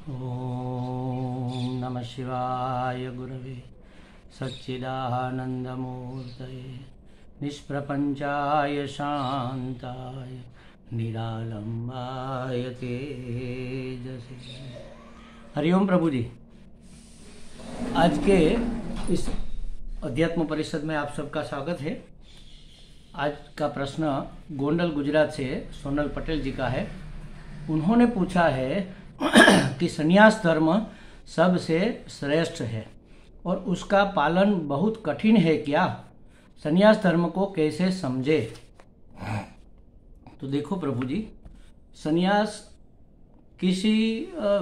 ओम नमः शिवाय गुरवे सच्चिदानंदमूर्तये निष्प्रपंचाय शांताय निरालंबाय तेजसे। हरिओम प्रभु जी, आज के इस अध्यात्म परिषद में आप सबका स्वागत है। आज का प्रश्न गोंडल गुजरात से सोनल पटेल जी का है। उन्होंने पूछा है कि संन्यास धर्म सबसे श्रेष्ठ है और उसका पालन बहुत कठिन है क्या? संन्यास धर्म को कैसे समझे? तो देखो प्रभु जी, संन्यास किसी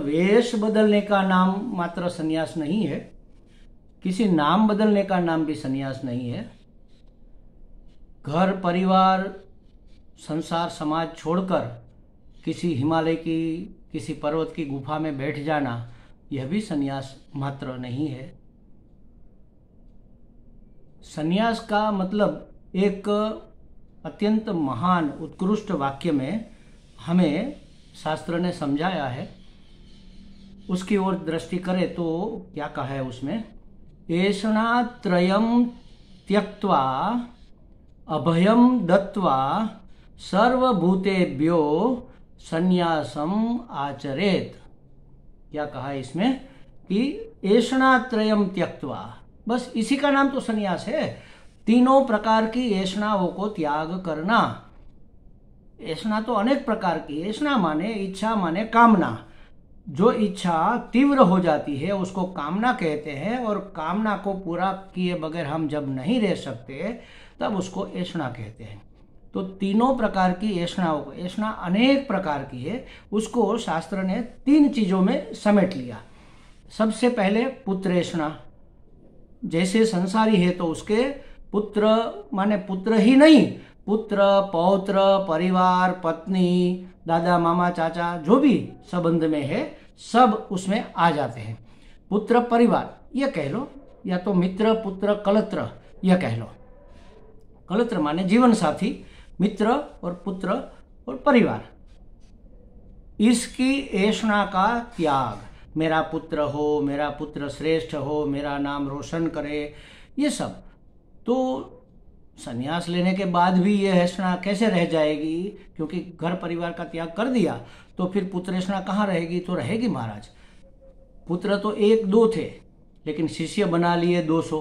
वेश बदलने का नाम मात्र संन्यास नहीं है, किसी नाम बदलने का नाम भी संन्यास नहीं है। घर परिवार संसार समाज छोड़कर किसी हिमालय की किसी पर्वत की गुफा में बैठ जाना, यह भी संन्यास मात्र नहीं है। संन्यास का मतलब एक अत्यंत महान उत्कृष्ट वाक्य में हमें शास्त्र ने समझाया है। उसकी ओर दृष्टि करें तो क्या कहा है उसमें? एषणात्रयं त्यक्त्वा अभयं दत्त्वा सर्वभूतेभ्यो संन्यासम आचरेत। क्या कहा है इसमें कि एषणात्रयं त्यक्त्वा, बस इसी का नाम तो संन्यास है। तीनों प्रकार की ऐषणाओं को त्याग करना। ऐषणा तो अनेक प्रकार की, ऐषणा माने इच्छा माने कामना। जो इच्छा तीव्र हो जाती है उसको कामना कहते हैं, और कामना को पूरा किए बगैर हम जब नहीं रह सकते तब उसको ऐषणा कहते हैं। तो तीनों प्रकार की ऐषणाओं को, ऐषणा अनेक प्रकार की है, उसको शास्त्र ने तीन चीजों में समेट लिया। सबसे पहले पुत्र ऐषणा, जैसे संसारी है तो उसके पुत्र माने पुत्र ही नहीं, पुत्र पौत्र परिवार पत्नी दादा मामा चाचा जो भी संबंध में है सब उसमें आ जाते हैं। पुत्र परिवार यह कह लो, या तो मित्र पुत्र कलत्र यह कह लो। कलत्र माने जीवन साथी, मित्र और पुत्र और परिवार। इसकी ऐषणा का त्याग, मेरा पुत्र हो, मेरा पुत्र श्रेष्ठ हो, मेरा नाम रोशन करे, ये सब। तो संन्यास लेने के बाद भी ये ऐषणा कैसे रह जाएगी? क्योंकि घर परिवार का त्याग कर दिया तो फिर पुत्र ऐषणा कहाँ रहेगी? तो रहेगी महाराज। पुत्र तो एक दो थे, लेकिन शिष्य बना लिए 200।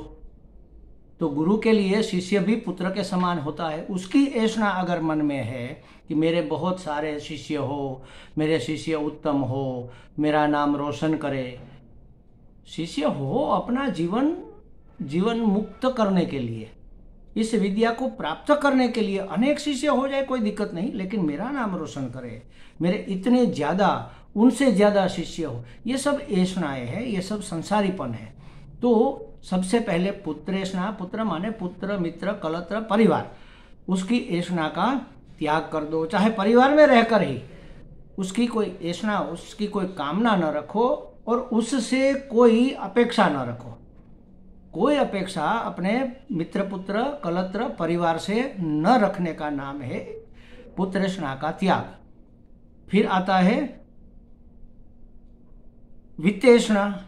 तो गुरु के लिए शिष्य भी पुत्र के समान होता है। उसकी ऐषणा अगर मन में है कि मेरे बहुत सारे शिष्य हो, मेरे शिष्य उत्तम हो, मेरा नाम रोशन करे, शिष्य हो अपना जीवन मुक्त करने के लिए, इस विद्या को प्राप्त करने के लिए अनेक शिष्य हो जाए कोई दिक्कत नहीं, लेकिन मेरा नाम रोशन करे, मेरे इतने ज्यादा उनसे ज्यादा शिष्य हो, ये सब ऐषणाएं हैं, ये सब संसारीपन है। तो सबसे पहले पुत्र ऐषणा, पुत्र माने पुत्र मित्र कलत्र परिवार, उसकी ऐषणा का त्याग कर दो। चाहे परिवार में रहकर ही उसकी कोई ऐषणा, उसकी कोई कामना न रखो और उससे कोई अपेक्षा न रखो। कोई अपेक्षा अपने मित्र पुत्र कलत्र परिवार से न रखने का नाम है पुत्र ऐषणा का त्याग। फिर आता है वित्त ऐषणा।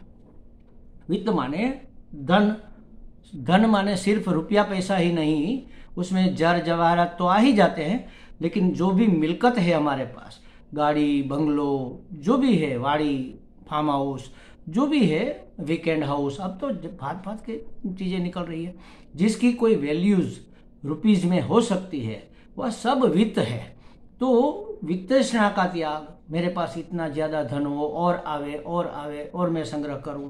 वित्त माने धन, धन माने सिर्फ रुपया पैसा ही नहीं, उसमें जर जवाहरात तो आ ही जाते हैं, लेकिन जो भी मिल्कत है हमारे पास, गाड़ी बंगलो जो भी है, वाड़ी फार्म हाउस जो भी है, वीकेंड हाउस, अब तो भात भात की चीजें निकल रही है, जिसकी कोई वैल्यूज रुपीज में हो सकती है, वह सब वित्त है। तो वित्त ऐषणा का त्याग, मेरे पास इतना ज्यादा धन हो और आवे और आवे और मैं संग्रह करूं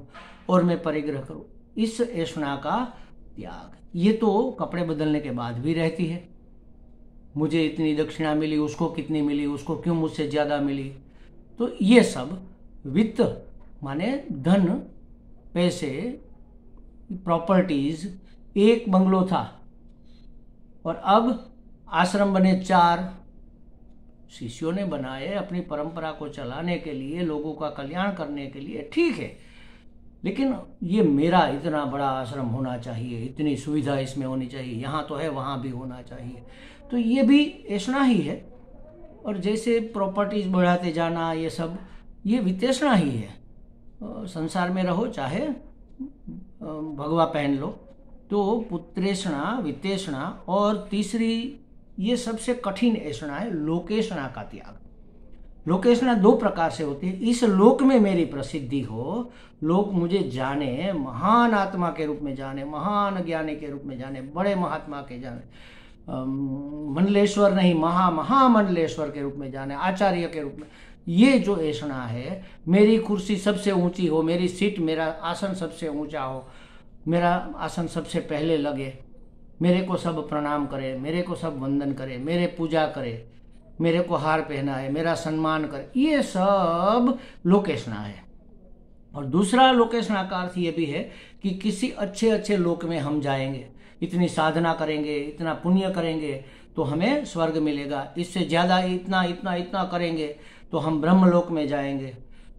और मैं परिग्रह करूं, इस ऐषणा का त्याग। ये तो कपड़े बदलने के बाद भी रहती है। मुझे इतनी दक्षिणा मिली, उसको कितनी मिली, उसको क्यों मुझसे ज्यादा मिली। तो ये सब वित्त माने धन, पैसे, प्रॉपर्टीज। एक बंगलो था और अब आश्रम बने 4। शिष्यों ने बनाए अपनी परंपरा को चलाने के लिए, लोगों का कल्याण करने के लिए, ठीक है, लेकिन ये मेरा इतना बड़ा आश्रम होना चाहिए, इतनी सुविधा इसमें होनी चाहिए, यहाँ तो है वहाँ भी होना चाहिए। तो ये भी ऐषणा ही है। और जैसे प्रॉपर्टीज बढ़ाते जाना, ये सब ये वितेषणा ही है। संसार में रहो चाहे भगवा पहन लो, तो पुत्रेषणा, वितेषणा, और तीसरी ये सबसे कठिन ऐषणा है लोकेषणा का त्याग। लोकेषणा दो प्रकार से होती है। इस लोक में मेरी प्रसिद्धि हो, लोग मुझे जाने, महान आत्मा के रूप में जाने, महान ज्ञानी के रूप में जाने, बड़े महात्मा के जाने, मंडलेश्वर नहीं महामंडलेश्वर के रूप में जाने, आचार्य के रूप में। ये जो ऐषणा है, मेरी कुर्सी सबसे ऊंची हो, मेरी सीट, मेरा आसन सबसे ऊंचा हो, मेरा आसन सबसे पहले लगे, मेरे को सब प्रणाम करे, मेरे को सब वंदन करे, मेरे पूजा करे, मेरे को हार पहनाए, मेरा सम्मान करे, ये सब लोकेषणा है। और दूसरा लोकेषणा का अर्थ ये भी है कि किसी अच्छे अच्छे लोक में हम जाएंगे, इतनी साधना करेंगे, इतना पुण्य करेंगे तो हमें स्वर्ग मिलेगा, इससे ज़्यादा इतना इतना इतना करेंगे तो हम ब्रह्मलोक में जाएंगे।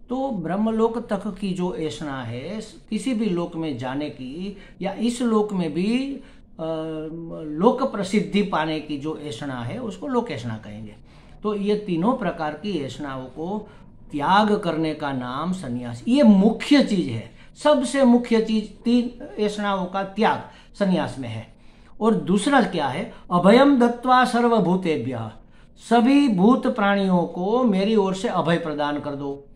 तो ब्रह्मलोक तक की जो ऐषणा है, किसी भी लोक में जाने की, या इस लोक में भी लोक प्रसिद्धि पाने की जो ऐषणा है, उसको लोकेषणा कहेंगे। तो ये तीनों प्रकार की ऐषणाओं को त्याग करने का नाम संन्यास। ये मुख्य चीज है, सबसे मुख्य चीज तीन ऐषणाओं का त्याग संन्यास में है। और दूसरा क्या है? अभयम दत्वा सर्वभूतेभ्यः, सभी भूत प्राणियों को मेरी ओर से अभय प्रदान कर दो।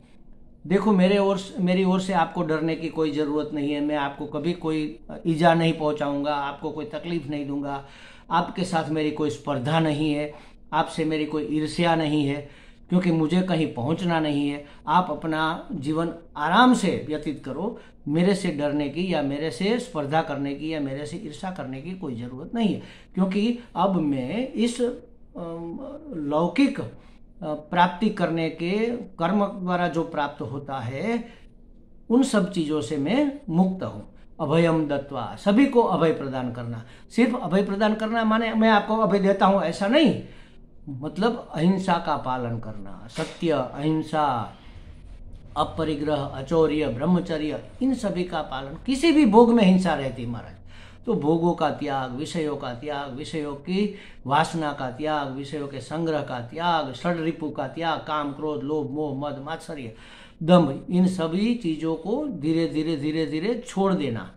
देखो, मेरी ओर से आपको डरने की कोई ज़रूरत नहीं है। मैं आपको कभी कोई ईजा नहीं पहुंचाऊंगा, आपको कोई तकलीफ नहीं दूंगा, आपके साथ मेरी कोई स्पर्धा नहीं है, आपसे मेरी कोई ईर्ष्या नहीं है, क्योंकि मुझे कहीं पहुंचना नहीं है। आप अपना जीवन आराम से व्यतीत करो, मेरे से डरने की या मेरे से स्पर्धा करने की या मेरे से ईर्ष्या करने की कोई ज़रूरत नहीं है, क्योंकि अब मैं इस लौकिक प्राप्ति करने के कर्म द्वारा जो प्राप्त होता है, उन सब चीज़ों से मैं मुक्त हूँ। अभयम दत्वा, सभी को अभय प्रदान करना। सिर्फ अभय प्रदान करना माने मैं आपको अभय देता हूँ ऐसा नहीं, मतलब अहिंसा का पालन करना, सत्य, अहिंसा, अपरिग्रह, अचौर्य, ब्रह्मचर्य, इन सभी का पालन। किसी भी भोग में हिंसा रहती महाराज, तो भोगों का त्याग, विषयों का त्याग, विषयों की वासना का त्याग, विषयों के संग्रह का त्याग, षड्रिपु का त्याग, काम, क्रोध, लोभ, मोह, मद, मात्सर्य, दंभ, इन सभी चीज़ों को धीरे धीरे धीरे धीरे छोड़ देना,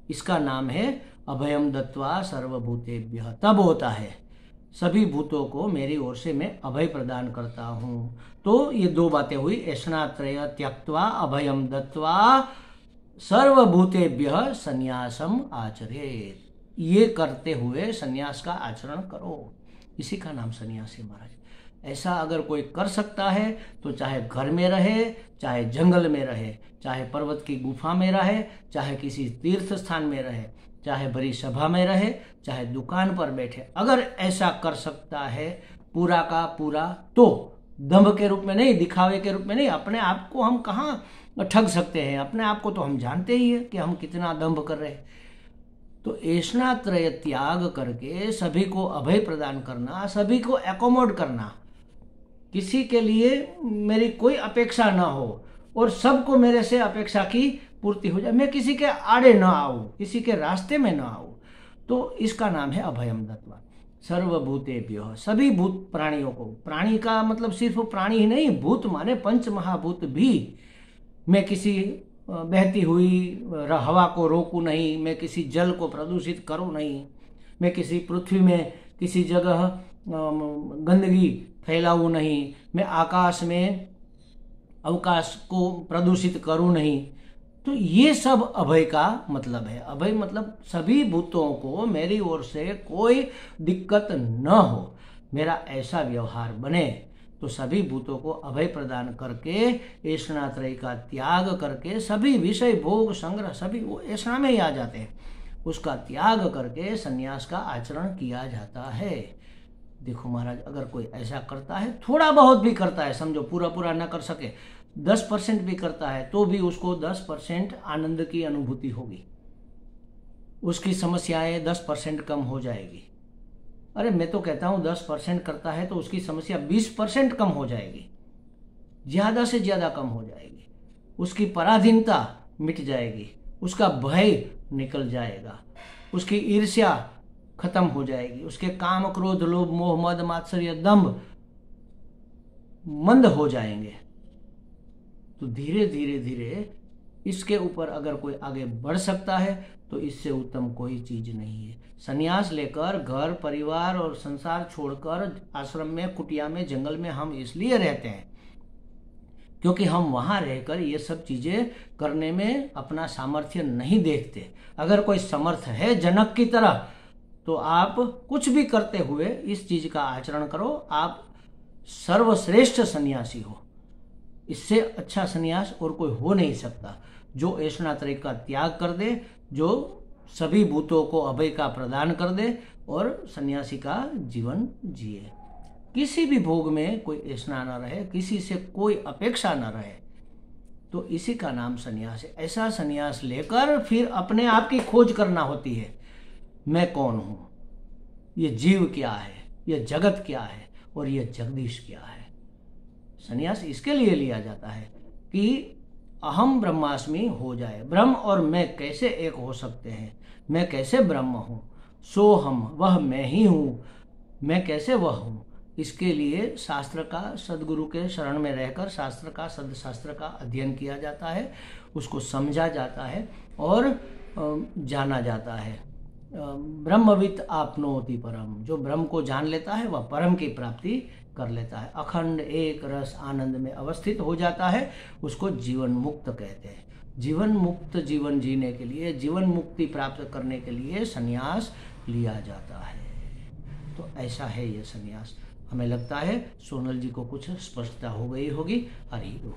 इसका नाम है अभयम दत्वा सर्वभूतेभ्यः। तब होता है सभी भूतों को मेरी ओर से मैं अभय प्रदान करता हूँ। तो ये दो बातें हुई, ऐषणात्रय त्यक्त्वा अभयम दत्वा सर्वभूतेभ्यः संन्यासम आचरेत। ये करते हुए संन्यास का आचरण करो, इसी का नाम संन्यास है महाराज। ऐसा अगर कोई कर सकता है तो चाहे घर में रहे, चाहे जंगल में रहे, चाहे पर्वत की गुफा में रहे, चाहे किसी तीर्थ स्थान में रहे, चाहे बड़ी सभा में रहे, चाहे दुकान पर बैठे, अगर ऐसा कर सकता है पूरा का पूरा, तो दंभ के रूप में नहीं, दिखावे के रूप में नहीं। अपने आप को हम कहाँ ठग सकते हैं? अपने आप को तो हम जानते ही है कि हम कितना दंभ कर रहे हैं। तो ऐषणात्रय त्याग करके सभी को अभय प्रदान करना, सभी को एकोमोड करना, किसी के लिए मेरी कोई अपेक्षा ना हो और सबको मेरे से अपेक्षा की पूर्ति हो जाए, मैं किसी के आड़े ना आऊं, किसी के रास्ते में ना आऊं, तो इसका नाम है अभयम दत्वा सर्वभूतेभ्यः, सभी भूत प्राणियों को। प्राणी का मतलब सिर्फ प्राणी ही नहीं, भूत माने पंच महाभूत भी। मैं किसी बहती हुई हवा को रोकूं नहीं, मैं किसी जल को प्रदूषित करूं नहीं, मैं किसी पृथ्वी में किसी जगह गंदगी फैलाऊं नहीं, मैं आकाश में अवकाश को प्रदूषित करूं नहीं। तो ये सब अभय का मतलब है। अभय मतलब सभी भूतों को मेरी ओर से कोई दिक्कत न हो, मेरा ऐसा व्यवहार बने। तो सभी भूतों को अभय प्रदान करके, ऐषणात्रय का त्याग करके, सभी विषय भोग संग्रह सभी वो ऐषणा में ही आ जाते हैं, उसका त्याग करके संन्यास का आचरण किया जाता है। देखो महाराज, अगर कोई ऐसा करता है, थोड़ा बहुत भी करता है, समझो पूरा पूरा ना कर सके, 10% भी करता है, तो भी उसको 10% आनंद की अनुभूति होगी, उसकी समस्याएं 10% कम हो जाएगी। अरे मैं तो कहता हूं 10% करता है तो उसकी समस्या 20% कम हो जाएगी, ज्यादा से ज्यादा कम हो जाएगी, उसकी पराधीनता मिट जाएगी, उसका भय निकल जाएगा, उसकी ईर्ष्या खत्म हो जाएगी, उसके काम, क्रोध, लोभ, मोह, मद, मात्सर्य, दंभ मंद हो जाएंगे। तो धीरे धीरे धीरे इसके ऊपर अगर कोई आगे बढ़ सकता है तो इससे उत्तम कोई चीज नहीं है। संन्यास लेकर घर परिवार और संसार छोड़कर आश्रम में, कुटिया में, जंगल में हम इसलिए रहते हैं क्योंकि हम वहां रहकर ये सब चीजें करने में अपना सामर्थ्य नहीं देखते। अगर कोई समर्थ है जनक की तरह तो आप कुछ भी करते हुए इस चीज का आचरण करो, आप सर्वश्रेष्ठ सन्यासी हो। इससे अच्छा सन्यास और कोई हो नहीं सकता, जो ऐशनात्रय का त्याग कर दे, जो सभी भूतों को अभय का प्रदान कर दे और सन्यासी का जीवन जिए। किसी भी भोग में कोई ऐसा न रहे, किसी से कोई अपेक्षा न रहे, तो इसी का नाम सन्यास है। ऐसा सन्यास लेकर फिर अपने आप की खोज करना होती है। मैं कौन हूँ, ये जीव क्या है, ये जगत क्या है और ये जगदीश क्या है। सन्यास इसके लिए लिया जाता है कि अहम ब्रह्मास्मि हो जाए। ब्रह्म और मैं कैसे एक हो सकते हैं, मैं कैसे ब्रह्म हूँ, सो हम, वह मैं ही हूँ, मैं कैसे वह हूँ। इसके लिए शास्त्र का, सदगुरु के शरण में रहकर शास्त्र का, सदशास्त्र का अध्ययन किया जाता है, उसको समझा जाता है और जाना जाता है। ब्रह्मवित् आपनोति परम, जो ब्रह्म को जान लेता है वह परम की प्राप्ति कर लेता है, अखंड एक रस आनंद में अवस्थित हो जाता है, उसको जीवन मुक्त कहते हैं। जीवन मुक्त जीवन जीने के लिए, जीवन मुक्ति प्राप्त करने के लिए संन्यास लिया जाता है। तो ऐसा है ये संन्यास। हमें लगता है सोनल जी को कुछ स्पष्टता हो गई होगी। हरि बोल।